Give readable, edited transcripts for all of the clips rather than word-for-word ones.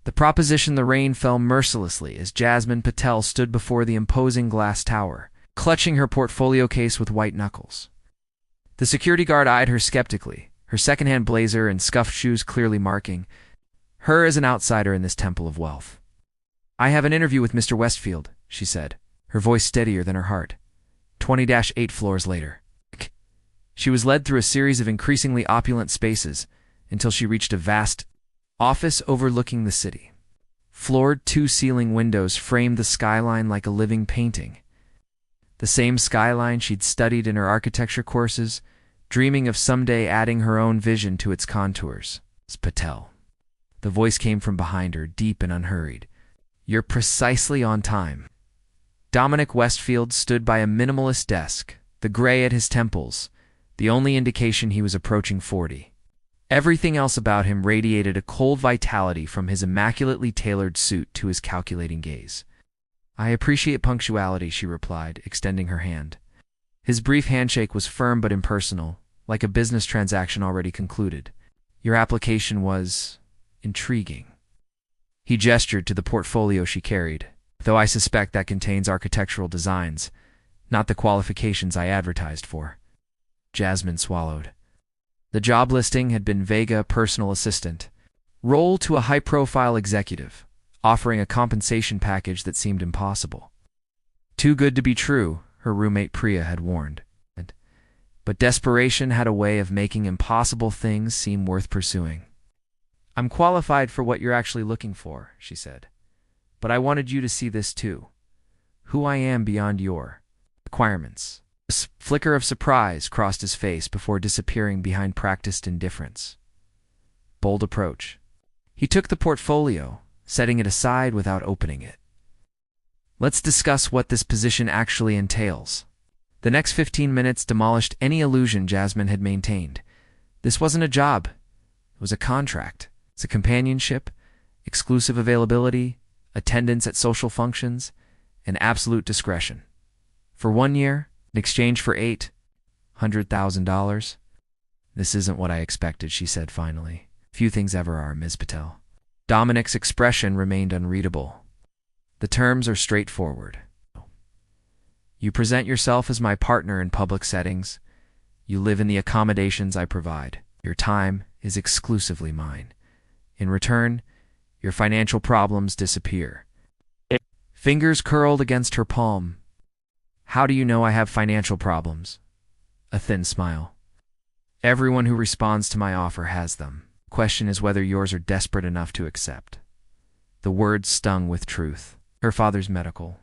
The proposition the rain fell mercilessly as Jasmine Patel stood before the imposing glass tower, clutching her portfolio case with white knuckles. The security guard eyed her skeptically, her second-hand blazer and scuffed shoes clearly marking her as an outsider in this temple of wealth. "I have an interview with Mr. Westfield," she said, her voice steadier than her heart. 20-8 floors later. She was led through a series of increasingly opulent spaces until she reached a vast office overlooking the city. Floored two-ceiling windows framed the skyline like a living painting. The same skyline she'd studied in her architecture courses, dreaming of someday adding her own vision to its contours. Patel. The voice came from behind her, deep and unhurried. "You're precisely on time." Dominic Westfield stood by a minimalist desk, the gray at his temples, the only indication he was approaching 40. Everything else about him radiated a cold vitality from his immaculately tailored suit to his calculating gaze. "I appreciate punctuality," she replied, extending her hand. His brief handshake was firm but impersonal, like a business transaction already concluded. "Your application was intriguing." He gestured to the portfolio she carried, "though I suspect that contains architectural designs, not the qualifications I advertised for." Jasmine swallowed. The job listing had been Vega personal assistant, role to a high-profile executive, offering a compensation package that seemed impossible. Too good to be true, her roommate Priya had warned. But desperation had a way of making impossible things seem worth pursuing. "I'm qualified for what you're actually looking for," she said. "But I wanted you to see this too. Who I am beyond your requirements." A flicker of surprise crossed his face before disappearing behind practiced indifference. Bold approach. He took the portfolio, setting it aside without opening it. "Let's discuss what this position actually entails." The next 15 minutes demolished any illusion Jasmine had maintained. This wasn't a job. It was a contract. It's a companionship, exclusive availability, attendance at social functions, and absolute discretion. For 1 year, in exchange for $800,000. "This isn't what I expected," she said finally. "Few things ever are, Ms. Patel." Dominic's expression remained unreadable. "The terms are straightforward. You present yourself as my partner in public settings. You live in the accommodations I provide. Your time is exclusively mine. In return, your financial problems disappear." Fingers curled against her palm. "How do you know I have financial problems?" A thin smile. "Everyone who responds to my offer has them. The question is whether yours are desperate enough to accept." The words stung with truth. Her father's medical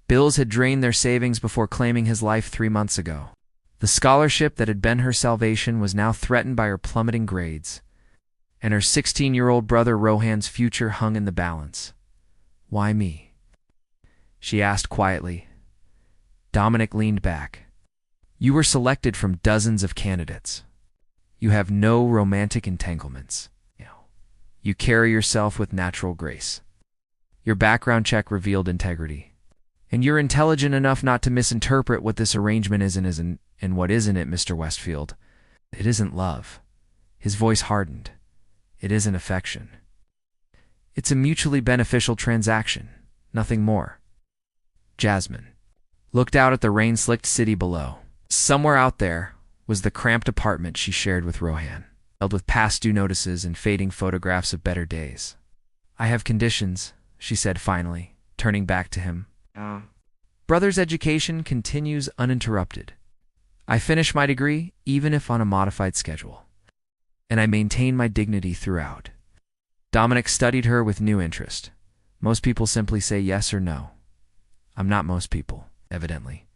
bills had drained their savings before claiming his life 3 months ago. The scholarship that had been her salvation was now threatened by her plummeting grades, and her 16-year-old brother Rohan's future hung in the balance. "Why me?" she asked quietly. Dominic leaned back. "You were selected from dozens of candidates. You have no romantic entanglements. You carry yourself with natural grace. Your background check revealed integrity. And you're intelligent enough not to misinterpret what this arrangement isn't, and what isn't it, Mr. Westfield. It isn't love." His voice hardened. "It isn't affection. It's a mutually beneficial transaction, nothing more." Jasmine looked out at the rain-slicked city below. Somewhere out there was the cramped apartment she shared with Rohan, filled with past due notices and fading photographs of better days. "I have conditions," she said finally, turning back to him. "Brother's education continues uninterrupted. I finish my degree, even if on a modified schedule. And I maintain my dignity throughout." Dominic studied her with new interest. "Most people simply say yes or no. I'm not most people, evidently."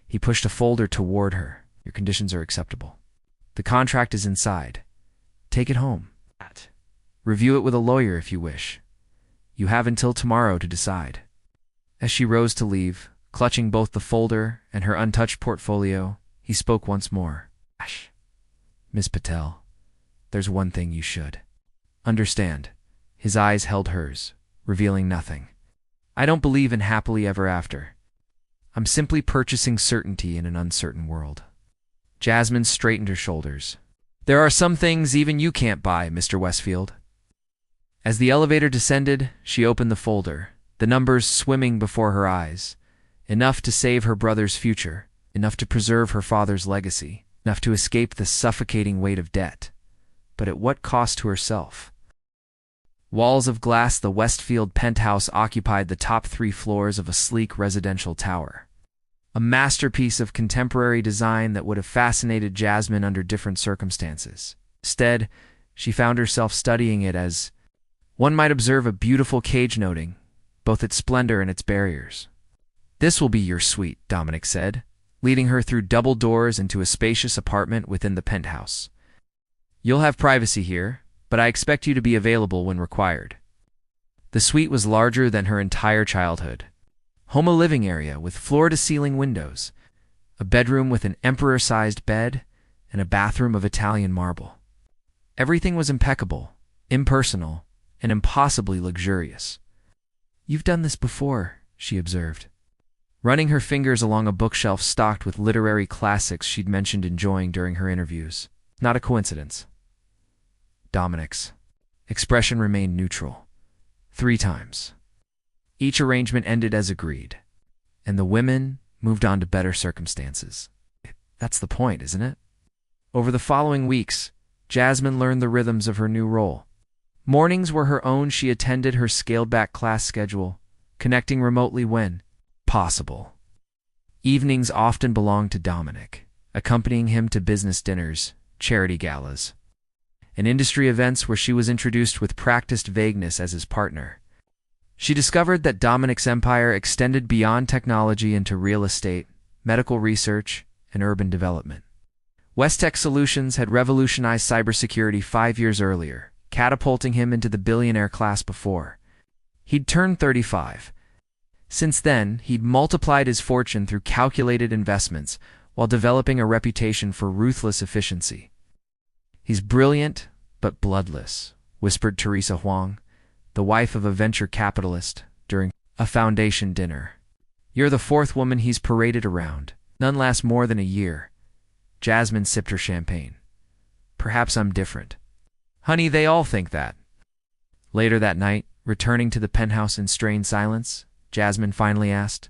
He pushed a folder toward her. "Your conditions are acceptable. The contract is inside. Take it home. Review it with a lawyer if you wish. You have until tomorrow to decide." As she rose to leave, clutching both the folder and her untouched portfolio, he spoke once more. "Miss Patel, there's one thing you should understand." His eyes held hers, revealing nothing. "I don't believe in happily ever after. I'm simply purchasing certainty in an uncertain world." Jasmine straightened her shoulders. "There are some things even you can't buy, Mr. Westfield." As the elevator descended, she opened the folder, the numbers swimming before her eyes. Enough to save her brother's future, enough to preserve her father's legacy, enough to escape the suffocating weight of debt. But at what cost to herself? Walls of glass, the Westfield penthouse occupied the top 3 floors of a sleek residential tower. A masterpiece of contemporary design that would have fascinated Jasmine under different circumstances. Instead, she found herself studying it as one might observe a beautiful cage, noting both its splendor and its barriers. "This will be your suite," Dominic said, leading her through double doors into a spacious apartment within the penthouse. "You'll have privacy here, but I expect you to be available when required." The suite was larger than her entire childhood. Home a living area with floor-to-ceiling windows, a bedroom with an emperor-sized bed, and a bathroom of Italian marble. Everything was impeccable, impersonal, and impossibly luxurious. "You've done this before," she observed, running her fingers along a bookshelf stocked with literary classics she'd mentioned enjoying during her interviews. Not a coincidence. Dominic's expression remained neutral. 3 times. Each arrangement ended as agreed, and the women moved on to better circumstances. That's the point, isn't it? Over the following weeks, Jasmine learned the rhythms of her new role. Mornings were her own. She attended her scaled-back class schedule, connecting remotely when possible. Evenings often belonged to Dominic, accompanying him to business dinners, charity galas, and industry events where she was introduced with practiced vagueness as his partner. She discovered that Dominic's empire extended beyond technology into real estate, medical research, and urban development. Westech Solutions had revolutionized cybersecurity 5 years earlier, catapulting him into the billionaire class before he'd turned 35. Since then, he'd multiplied his fortune through calculated investments while developing a reputation for ruthless efficiency. "He's brilliant, but bloodless," whispered Teresa Huang, the wife of a venture capitalist, during a foundation dinner. "You're the 4th woman he's paraded around. None last more than a year." Jasmine sipped her champagne. "Perhaps I'm different." "Honey, they all think that." Later that night, returning to the penthouse in strained silence, Jasmine finally asked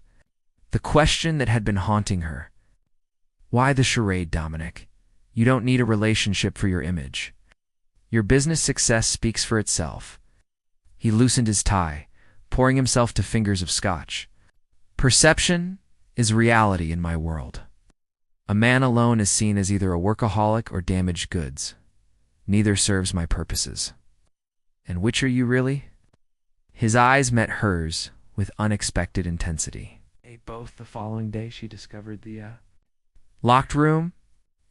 the question that had been haunting her. "Why the charade, Dominic? You don't need a relationship for your image. Your business success speaks for itself." He loosened his tie, pouring himself to fingers of scotch. "Perception is reality in my world. A man alone is seen as either a workaholic or damaged goods. Neither serves my purposes." "And which are you really?" His eyes met hers with unexpected intensity. Both the following day she discovered the locked room.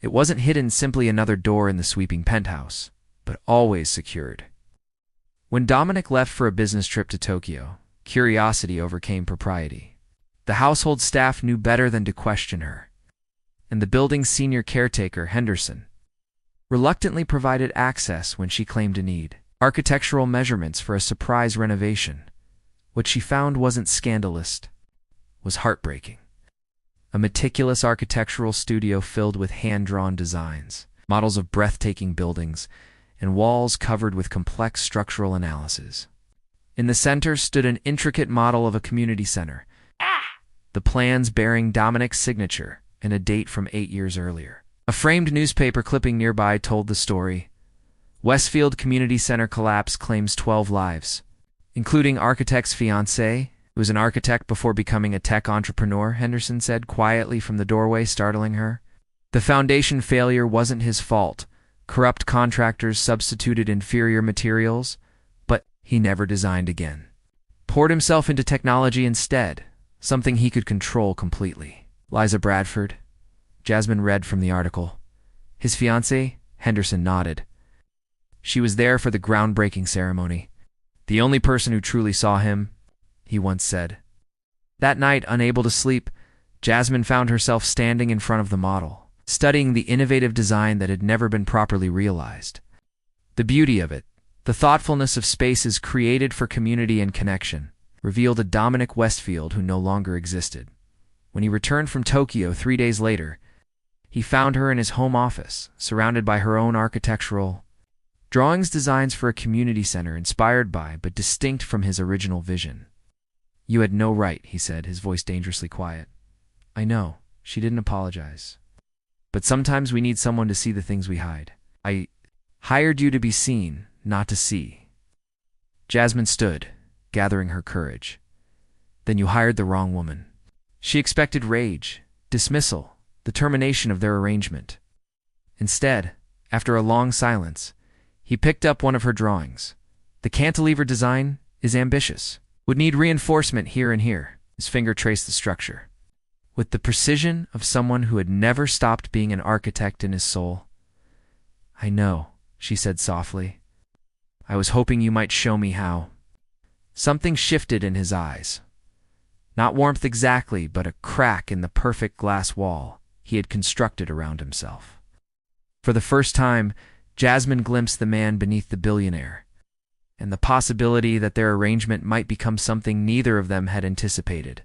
It wasn't hidden, simply another door in the sweeping penthouse, but always secured. When Dominic left for a business trip to Tokyo, curiosity overcame propriety. The household staff knew better than to question her, and the building's senior caretaker, Henderson, reluctantly provided access when she claimed a need. Architectural measurements for a surprise renovation. What she found wasn't scandalous, was heartbreaking. A meticulous architectural studio filled with hand-drawn designs, models of breathtaking buildings, and walls covered with complex structural analysis. In the center stood an intricate model of a community center, the plans bearing Dominic's signature and a date from 8 years earlier. A framed newspaper clipping nearby told the story. "Westfield Community Center collapse claims 12 lives, including architect's fiancé, who was an architect before becoming a tech entrepreneur," Henderson said quietly from the doorway, startling her. "The foundation failure wasn't his fault. Corrupt contractors substituted inferior materials, but he never designed again. Poured himself into technology instead, something he could control completely." Liza Bradford, Jasmine read from the article. "His fiancée?" Henderson nodded. "She was there for the groundbreaking ceremony. The only person who truly saw him," he once said. That night, unable to sleep, Jasmine found herself standing in front of the model, studying the innovative design that had never been properly realized. The beauty of it, the thoughtfulness of spaces created for community and connection, revealed a Dominic Westfield who no longer existed. When he returned from Tokyo 3 days later, he found her in his home office, surrounded by her own architectural Drawings designs for a community center inspired by but distinct from his original vision. You had no right, he said, his voice dangerously quiet. I know, she didn't apologize. But sometimes we need someone to see the things we hide. I hired you to be seen, not to see. Jasmine stood, gathering her courage. Then you hired the wrong woman. She expected rage, dismissal, the termination of their arrangement. Instead, after a long silence, he picked up one of her drawings. The cantilever design is ambitious. Would need reinforcement here and here. His finger traced the structure. With the precision of someone who had never stopped being an architect in his soul. I know, she said softly. I was hoping you might show me how. Something shifted in his eyes. Not warmth exactly, but a crack in the perfect glass wall he had constructed around himself. For the first time, Jasmine glimpsed the man beneath the billionaire, and the possibility that their arrangement might become something neither of them had anticipated.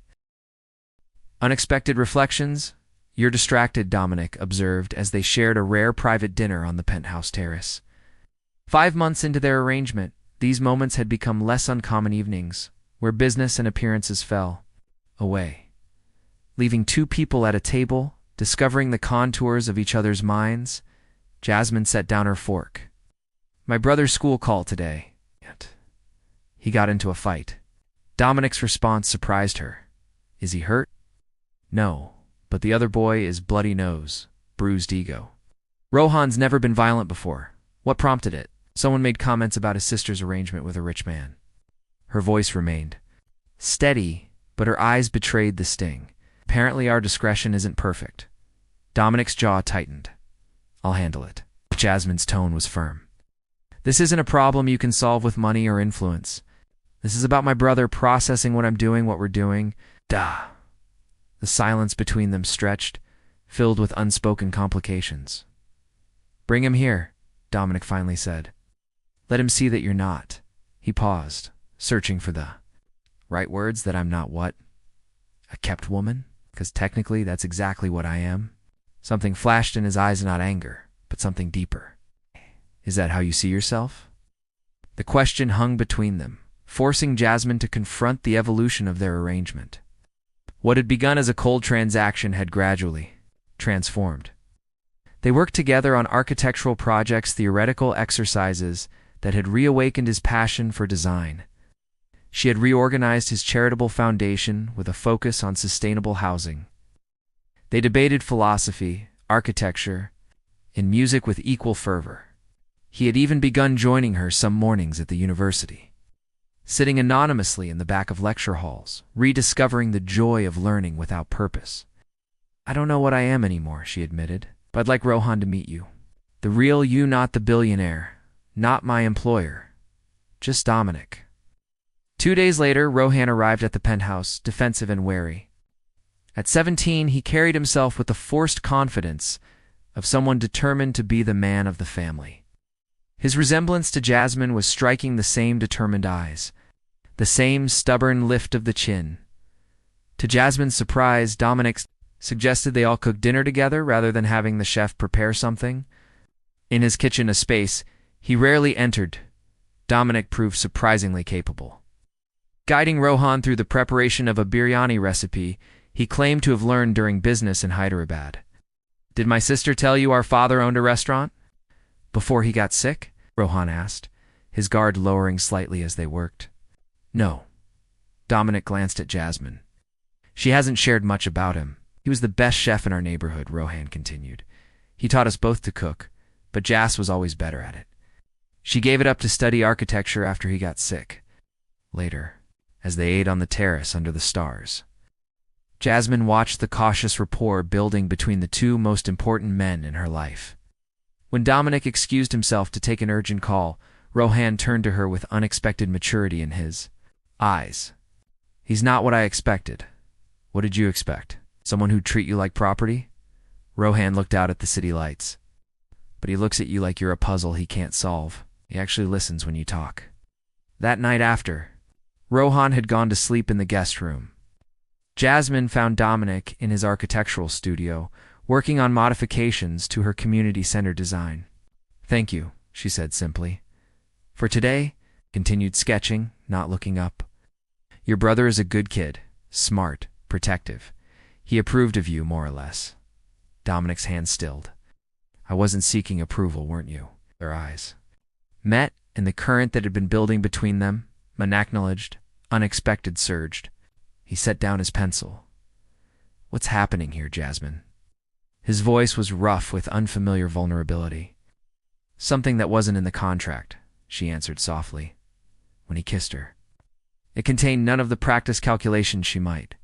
Unexpected reflections? You're distracted, Dominic observed as they shared a rare private dinner on the penthouse terrace. 5 months into their arrangement, these moments had become less uncommon evenings, where business and appearances fell away, leaving two people at a table, discovering the contours of each other's minds. Jasmine set down her fork. My brother's school call today. He got into a fight. Dominic's response surprised her. Is he hurt? No, but the other boy is bloody nose, bruised ego. Rohan's never been violent before. What prompted it? Someone made comments about his sister's arrangement with a rich man. Her voice remained steady, but her eyes betrayed the sting. Apparently our discretion isn't perfect. Dominic's jaw tightened. I'll handle it. Jasmine's tone was firm. This isn't a problem you can solve with money or influence. This is about my brother processing what I'm doing, what we're doing. The silence between them stretched, filled with unspoken complications. Bring him here, Dominic finally said. Let him see that you're not. He paused, searching for the right words. That I'm not what? A kept woman? Because technically that's exactly what I am. Something flashed in his eyes, not anger, but something deeper. Is that how you see yourself? The question hung between them, forcing Jasmine to confront the evolution of their arrangement. What had begun as a cold transaction had gradually transformed. They worked together on architectural projects, theoretical exercises that had reawakened his passion for design. She had reorganized his charitable foundation with a focus on sustainable housing. They debated philosophy, architecture, and music with equal fervor. He had even begun joining her some mornings at the university, sitting anonymously in the back of lecture halls, rediscovering the joy of learning without purpose. I don't know what I am anymore, she admitted, but I'd like Rohan to meet you. The real you, not the billionaire, not my employer, just Dominic. 2 days later, Rohan arrived at the penthouse, defensive and wary. At 17, he carried himself with the forced confidence of someone determined to be the man of the family. His resemblance to Jasmine was striking. The same determined eyes, the same stubborn lift of the chin. To Jasmine's surprise, Dominic suggested they all cook dinner together rather than having the chef prepare something. In his kitchen, a space he rarely entered, Dominic proved surprisingly capable. Guiding Rohan through the preparation of a biryani recipe he claimed to have learned during business in Hyderabad. Did my sister tell you our father owned a restaurant? Before he got sick? Rohan asked, his guard lowering slightly as they worked. No. Dominic glanced at Jasmine. She hasn't shared much about him. He was the best chef in our neighborhood, Rohan continued. He taught us both to cook, but Jas was always better at it. She gave it up to study architecture after he got sick. Later, as they ate on the terrace under the stars, Jasmine watched the cautious rapport building between the two most important men in her life. When Dominic excused himself to take an urgent call, Rohan turned to her with unexpected maturity in his eyes. He's not what I expected. What did you expect? Someone who'd treat you like property? Rohan looked out at the city lights. But he looks at you like you're a puzzle he can't solve. He actually listens when you talk. That night after, Rohan had gone to sleep in the guest room. Jasmine found Dominic in his architectural studio, working on modifications to her community center design. Thank you, she said simply. For today, continued sketching, not looking up. Your brother is a good kid, smart, protective. He approved of you, more or less. Dominic's hand stilled. I wasn't seeking approval, weren't you? Their eyes met, and the current that had been building between them, unacknowledged, unexpected, surged. He set down his pencil. What's happening here, Jasmine? His voice was rough with unfamiliar vulnerability. Something that wasn't in the contract, she answered softly, when he kissed her. It contained none of the practice calculations she might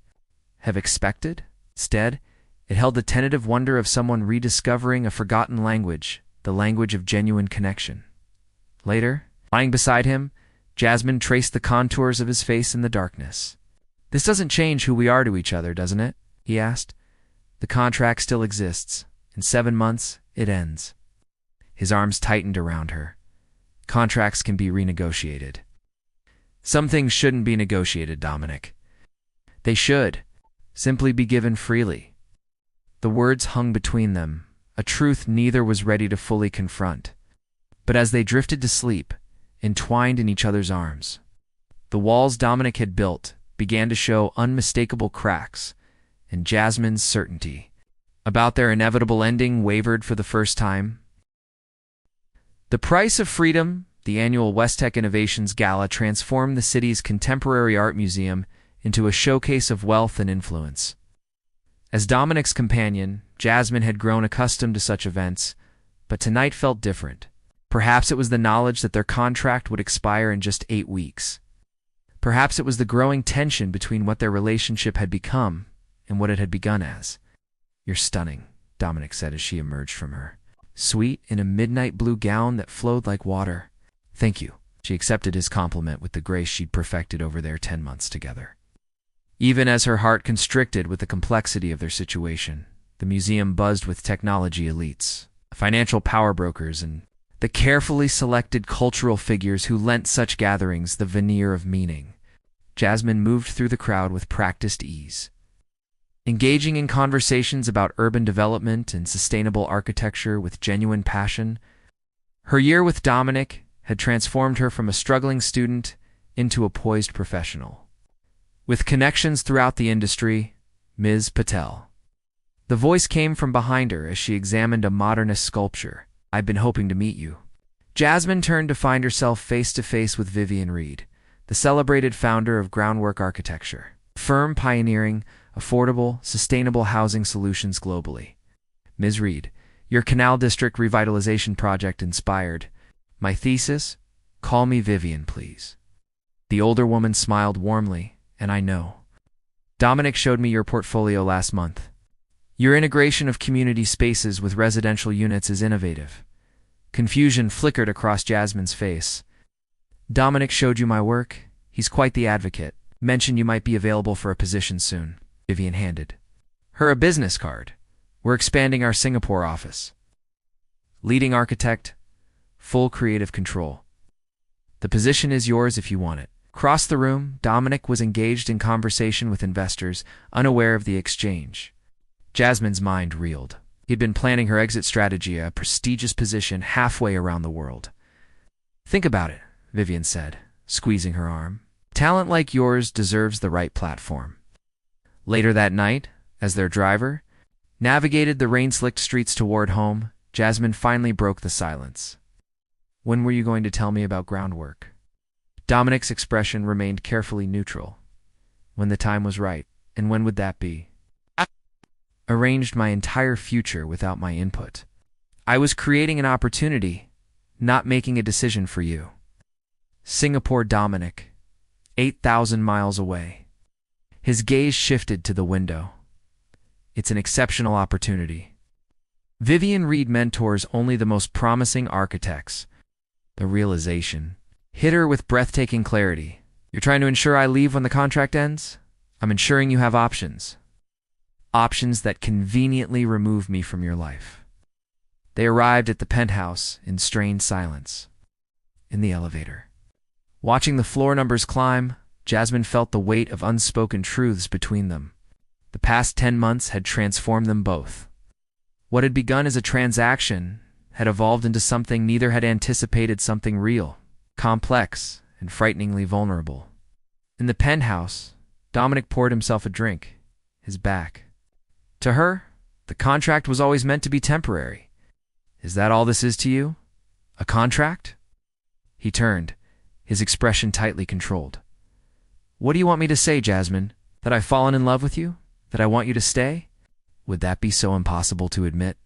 have expected. Instead, it held the tentative wonder of someone rediscovering a forgotten language, the language of genuine connection. Later, lying beside him, Jasmine traced the contours of his face in the darkness. This doesn't change who we are to each other, doesn't it? He asked. The contract still exists. In 7 months, it ends. His arms tightened around her. Contracts can be renegotiated. Some things shouldn't be negotiated, Dominic. They should simply be given freely. The words hung between them, a truth neither was ready to fully confront. But as they drifted to sleep, entwined in each other's arms, the walls Dominic had built began to show unmistakable cracks, and Jasmine's certainty about their inevitable ending wavered for the first time. The Price of Freedom, the annual Westtech Innovations Gala, transformed the city's contemporary art museum into a showcase of wealth and influence. As Dominic's companion, Jasmine had grown accustomed to such events, but tonight felt different. Perhaps it was the knowledge that their contract would expire in just 8 weeks. Perhaps it was the growing tension between what their relationship had become and what it had begun as. You're stunning, Dominic said as she emerged from her, sweet in a midnight blue gown that flowed like water. Thank you. She accepted his compliment with the grace she'd perfected over their 10 months together. Even as her heart constricted with the complexity of their situation, the museum buzzed with technology elites, financial power brokers, and the carefully selected cultural figures who lent such gatherings the veneer of meaning. Jasmine moved through the crowd with practiced ease, engaging in conversations about urban development and sustainable architecture with genuine passion. Her year with Dominic had transformed her from a struggling student into a poised professional, with connections throughout the industry. Ms. Patel. The voice came from behind her as she examined a modernist sculpture. I've been hoping to meet you. Jasmine turned to find herself face to face with Vivian Reed, the celebrated founder of Groundwork Architecture, a firm pioneering affordable, sustainable housing solutions globally. Ms. Reed, your Canal District revitalization project inspired my thesis. Call me Vivian, please. The older woman smiled warmly, and I know. Dominic showed me your portfolio last month. Your integration of community spaces with residential units is innovative. Confusion flickered across Jasmine's face. Dominic showed you my work. He's quite the advocate. Mentioned you might be available for a position soon. Vivian handed her a business card. We're expanding our Singapore office. Leading architect, full creative control. The position is yours if you want it. Across the room, Dominic was engaged in conversation with investors, unaware of the exchange. Jasmine's mind reeled. He'd been planning her exit strategy, a prestigious position halfway around the world. Think about it, Vivian said, squeezing her arm. Talent like yours deserves the right platform. Later that night, as their driver navigated the rain-slicked streets toward home, Jasmine finally broke the silence. When were you going to tell me about Groundwork? Dominic's expression remained carefully neutral. When the time was right. And when would that be? Arranged my entire future without my input. I was creating an opportunity, not making a decision for you. Singapore, Dominic, 8,000 miles away. His gaze shifted to the window. It's an exceptional opportunity. Vivian Reed mentors only the most promising architects. The realization hit her with breathtaking clarity. You're trying to ensure I leave when the contract ends? I'm ensuring you have options. Options that conveniently remove me from your life. They arrived at the penthouse in strained silence. In the elevator, watching the floor numbers climb, Jasmine felt the weight of unspoken truths between them. The past 10 months had transformed them both. What had begun as a transaction had evolved into something neither had anticipated, something real, complex, and frighteningly vulnerable. In the penthouse, Dominic poured himself a drink, his back. To her, the contract was always meant to be temporary. Is that all this is to you? A contract? He turned, his expression tightly controlled. What do you want me to say, Jasmine? That I've fallen in love with you? That I want you to stay? Would that be so impossible to admit?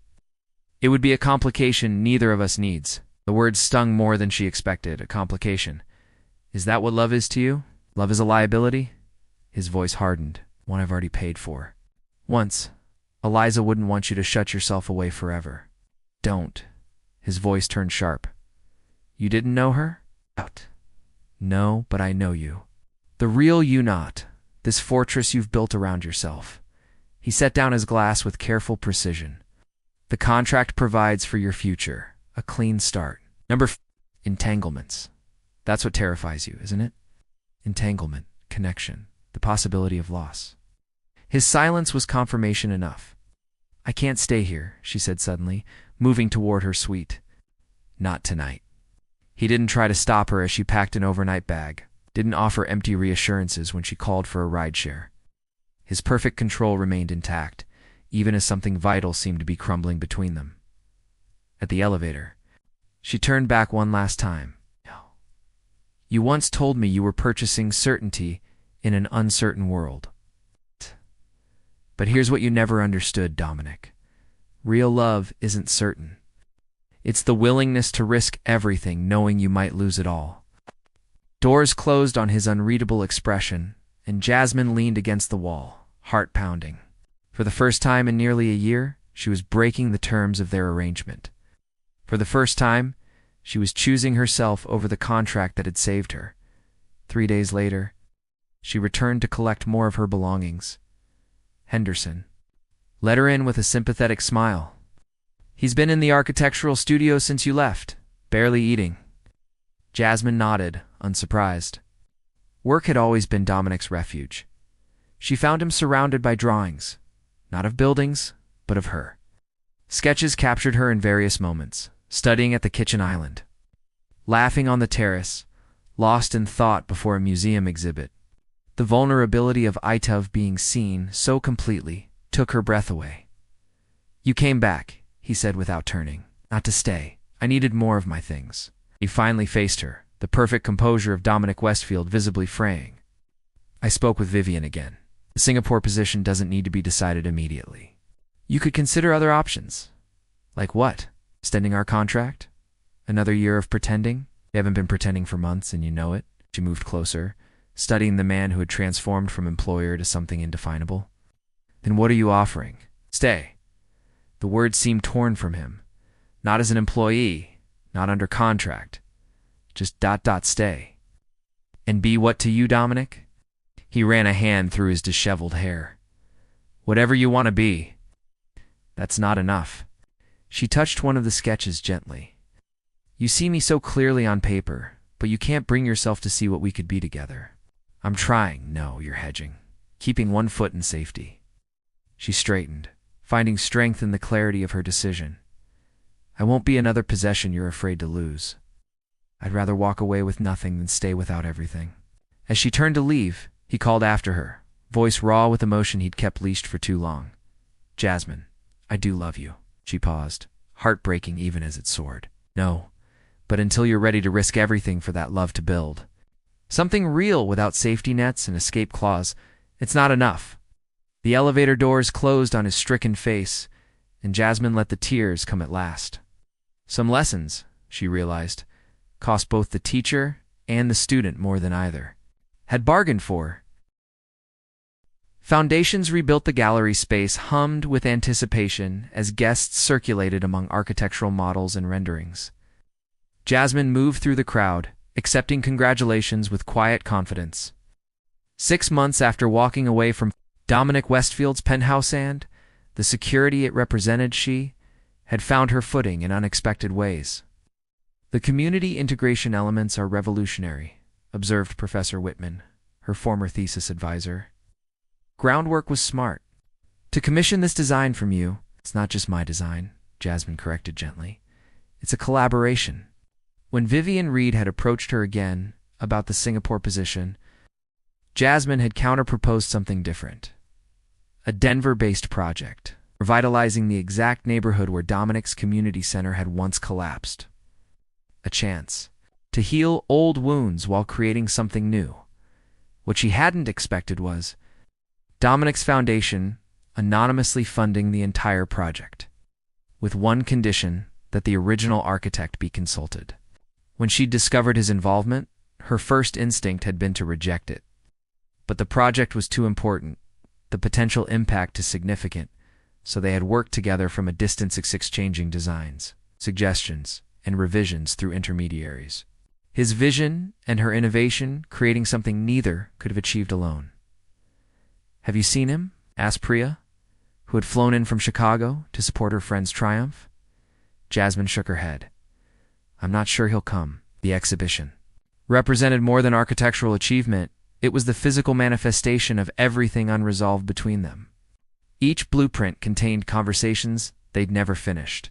It would be a complication neither of us needs. The words stung more than she expected. A complication. Is that what love is to you? Love is a liability? His voice hardened. One I've already paid for. Once, Eliza wouldn't want you to shut yourself away forever. Don't. His voice turned sharp. You didn't know her? Out. No, but I know you. The real you not. This fortress you've built around yourself. He set down his glass with careful precision. The contract provides for your future. A clean start. Entanglements. That's what terrifies you, isn't it? Entanglement, connection, the possibility of loss. His silence was confirmation enough. I can't stay here, she said suddenly, moving toward her suite. Not tonight. He didn't try to stop her as she packed an overnight bag, didn't offer empty reassurances when she called for a rideshare. His perfect control remained intact, even as something vital seemed to be crumbling between them. At the elevator, she turned back one last time. No. You once told me you were purchasing certainty in an uncertain world. But here's what you never understood, Dominic. Real love isn't certain. It's the willingness to risk everything knowing you might lose it all. Doors closed on his unreadable expression, and Jasmine leaned against the wall, heart pounding. For the first time in nearly a year, she was breaking the terms of their arrangement. For the first time, she was choosing herself over the contract that had saved her. 3 days later, she returned to collect more of her belongings. Henderson let her in with a sympathetic smile. He's been in the architectural studio since you left, barely eating. Jasmine nodded, unsurprised. Work had always been Dominic's refuge. She found him surrounded by drawings, not of buildings, but of her. Sketches captured her in various moments, studying at the kitchen island, laughing on the terrace, lost in thought before a museum exhibit. The vulnerability of Itov being seen so completely took her breath away. You came back, he said without turning. Not to stay. I needed more of my things. He finally faced her, the perfect composure of Dominic Westfield visibly fraying. I spoke with Vivian again. The Singapore position doesn't need to be decided immediately. You could consider other options. Like what? Extending our contract? Another year of pretending? You haven't been pretending for months and you know it. She moved closer, studying the man who had transformed from employer to something indefinable. Then what are you offering? Stay. The words seemed torn from him. Not as an employee, not under contract. Just stay. And be what to you, Dominic? He ran a hand through his disheveled hair. Whatever you want to be. That's not enough. She touched one of the sketches gently. You see me so clearly on paper, but you can't bring yourself to see what we could be together. I'm trying. No, you're hedging. Keeping one foot in safety. She straightened, finding strength in the clarity of her decision. I won't be another possession you're afraid to lose. I'd rather walk away with nothing than stay without everything. As she turned to leave, he called after her, voice raw with emotion he'd kept leashed for too long. Jasmine, I do love you. She paused, heartbreaking even as it soared. No, but until you're ready to risk everything for that love to build. Something real without safety nets and escape clause, it's not enough. The elevator doors closed on his stricken face, and Jasmine let the tears come at last. Some lessons, she realized, cost both the teacher and the student more than either. Had bargained for. Foundations rebuilt the gallery space, hummed with anticipation as guests circulated among architectural models and renderings. Jasmine moved through the crowd, accepting congratulations with quiet confidence. 6 months after walking away from Dominic Westfield's penthouse and the security it represented, she had found her footing in unexpected ways. The community integration elements are revolutionary, observed Professor Whitman, her former thesis advisor. Groundwork was smart. To commission this design from you, it's not just my design, Jasmine corrected gently. It's a collaboration. When Vivian Reed had approached her again about the Singapore position, Jasmine had counter-proposed something different. A Denver-based project, revitalizing the exact neighborhood where Dominic's community center had once collapsed. A chance to heal old wounds while creating something new. What she hadn't expected was Dominic's foundation anonymously funding the entire project, with one condition: that the original architect be consulted. When she discovered his involvement, her first instinct had been to reject it. But the project was too important, the potential impact too significant, so they had worked together from a distance, exchanging designs, suggestions, and revisions through intermediaries. His vision and her innovation, creating something neither could have achieved alone. "Have you seen him?" asked Priya, who had flown in from Chicago to support her friend's triumph. Jasmine shook her head. "I'm not sure he'll come." The exhibition represented more than architectural achievement. It was the physical manifestation of everything unresolved between them. Each blueprint contained conversations they'd never finished,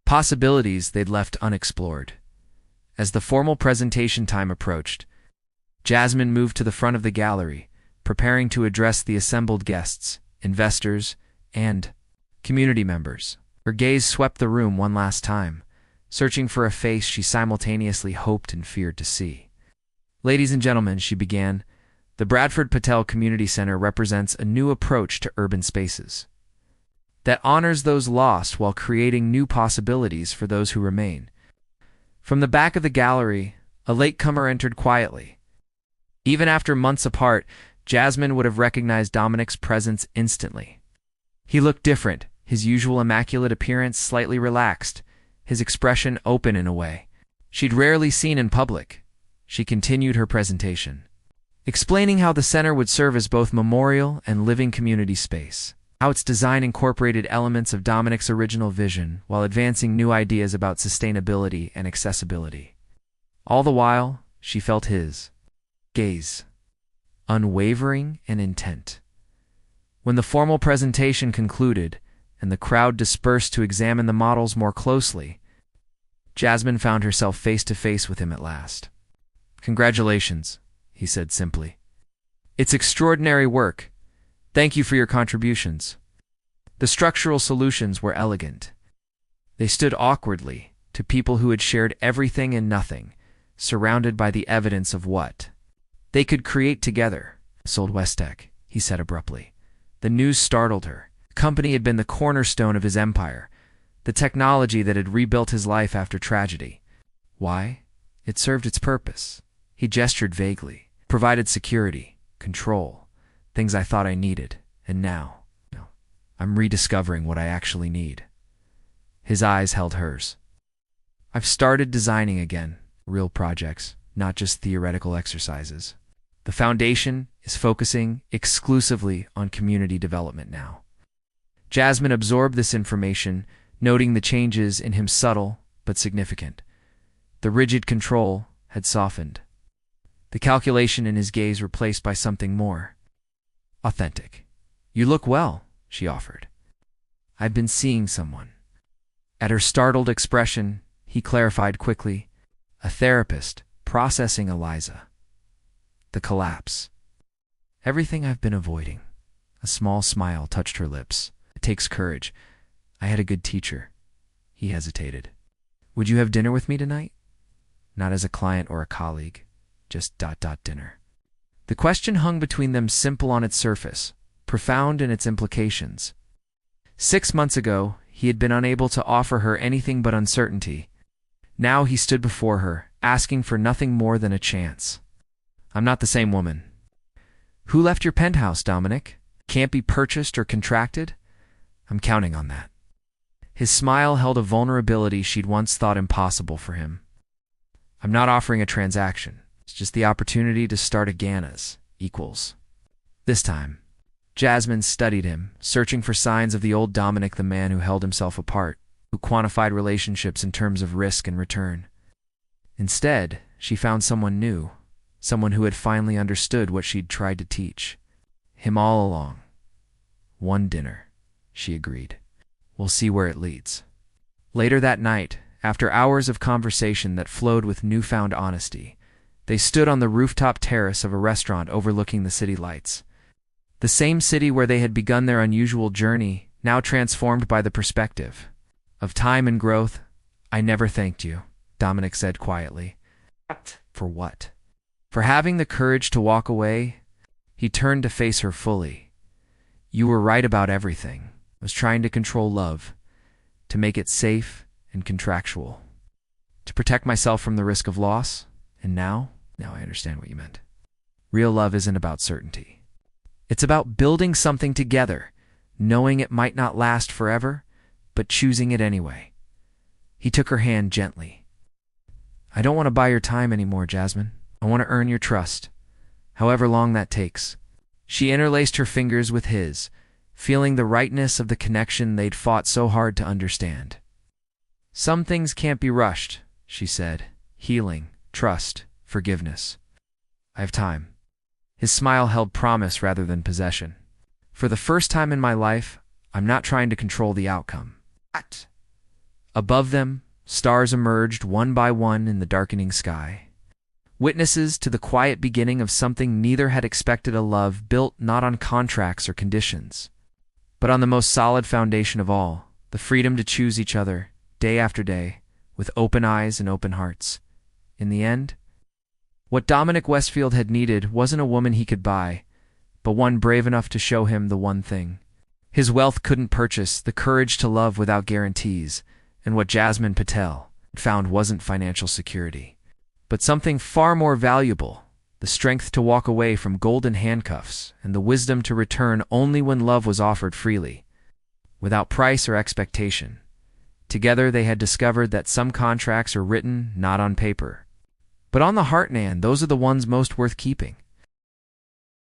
possibilities they'd left unexplored. As the formal presentation time approached, Jasmine moved to the front of the gallery, preparing to address the assembled guests, investors, and community members. Her gaze swept the room one last time, searching for a face she simultaneously hoped and feared to see. "Ladies and gentlemen," she began, "the Bradford Patel Community Center represents a new approach to urban spaces that honors those lost while creating new possibilities for those who remain." From the back of the gallery, a latecomer entered quietly. Even after months apart, Jasmine would have recognized Dominic's presence instantly. He looked different, his usual immaculate appearance slightly relaxed, his expression open in a way she'd rarely seen in public. She continued her presentation, explaining how the center would serve as both memorial and living community space, how its design incorporated elements of Dominic's original vision while advancing new ideas about sustainability and accessibility. All the while, she felt his gaze, unwavering and intent. When the formal presentation concluded and the crowd dispersed to examine the models more closely, Jasmine found herself face to face with him at last. "Congratulations," he said simply. "It's extraordinary work. Thank you for your contributions." The structural solutions were elegant. They stood awkwardly to people who had shared everything and nothing, surrounded by the evidence of what they could create together. "Sold Westech," he said abruptly. The news startled her. The company had been the cornerstone of his empire, the technology that had rebuilt his life after tragedy. Why? It served its purpose. He gestured vaguely. Provided security, control, things I thought I needed, and now I'm rediscovering what I actually need. His eyes held hers. "I've started designing again, real projects, not just theoretical exercises. The foundation is focusing exclusively on community development now." Jasmine absorbed this information, noting the changes in him subtle but significant. The rigid control had softened, the calculation in his gaze replaced by something more authentic. "You look well," she offered. "I've been seeing someone." At her startled expression, he clarified quickly, "A therapist processing Eliza. The collapse. Everything I've been avoiding." A small smile touched her lips. "It takes courage. I had a good teacher." He hesitated. "Would you have dinner with me tonight?" "Not as a client or a colleague, just dinner." The question hung between them, simple on its surface, profound in its implications. 6 months ago, he had been unable to offer her anything but uncertainty. Now he stood before her, asking for nothing more than a chance. "I'm not the same woman." "Who left your penthouse, Dominic? Can't be purchased or contracted?" "I'm counting on that." His smile held a vulnerability she'd once thought impossible for him. "I'm not offering a transaction. It's just the opportunity to start again as equals." This time, Jasmine studied him, searching for signs of the old Dominic, the man who held himself apart, who quantified relationships in terms of risk and return. Instead, she found someone new, someone who had finally understood what she'd tried to teach him all along. "One dinner," she agreed. "We'll see where it leads." Later that night, After hours of conversation that flowed with newfound honesty, they stood on the rooftop terrace of a restaurant overlooking the city lights. The same city where they had begun their unusual journey, now transformed by the perspective of time and growth. "I never thanked you," Dominic said quietly. "For what?" "For having the courage to walk away." He turned to face her fully. "You were right about everything. I was trying to control love, to make it safe and contractual, to protect myself from the risk of loss. And now I understand what you meant. Real love isn't about certainty. It's about building something together, knowing it might not last forever, but choosing it anyway." He took her hand gently. "I don't want to buy your time anymore, Jasmine. I want to earn your trust, however long that takes." She interlaced her fingers with his, feeling the rightness of the connection they'd fought so hard to understand. "Some things can't be rushed," she said. "Healing, trust, forgiveness. I have time." His smile held promise rather than possession. "For the first time in my life, I'm not trying to control the outcome." Above them, stars emerged one by one in the darkening sky, witnesses to the quiet beginning of something neither had expected, a love built not on contracts or conditions, but on the most solid foundation of all, the freedom to choose each other, day after day, with open eyes and open hearts. In the end, what Dominic Westfield had needed wasn't a woman he could buy, but one brave enough to show him the one thing his wealth couldn't purchase: the courage to love without guarantees. And what Jasmine Patel found wasn't financial security, but something far more valuable: the strength to walk away from golden handcuffs and the wisdom to return only when love was offered freely, without price or expectation. Together they had discovered that some contracts are written not on paper, but on the heart, and those are the ones most worth keeping.